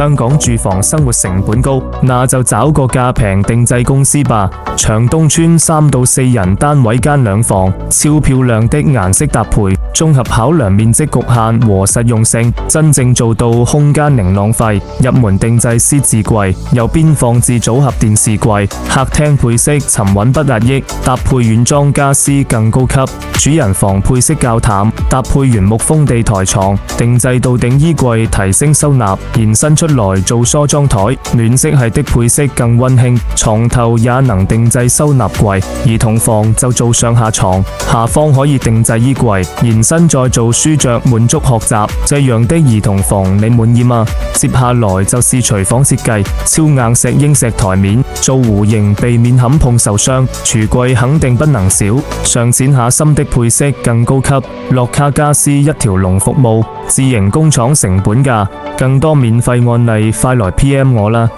香港住房生活成本高，那就找個價平定製公司吧。長東村3到4人單位間兩房，超漂亮的顏色搭配，綜合考量面積局限和實用性，真正做到空間零浪費。入門定製獅子櫃，由邊放置組合電視櫃，客廳配色沉穩不壓抑，搭配軟裝家私更高級。主人房配色較淡，搭配原木封地台床，定製到頂衣櫃提升收納，延伸出來做梳妝台。暖色系的配色更溫馨，床頭也能定製收納櫃。兒童房就做上下床，下方可以定製衣櫃，延伸再做書桌，滿足學習。這樣的兒童房你滿意嗎？接下來就是廚房設計，超硬石英石台面，做弧形避免冚碰受傷。櫥櫃肯定不能少，上淺下深的配色更高級。樂卡家私一條龍服務，自營工廠成本價。更多免費案例快來 PM 我啦！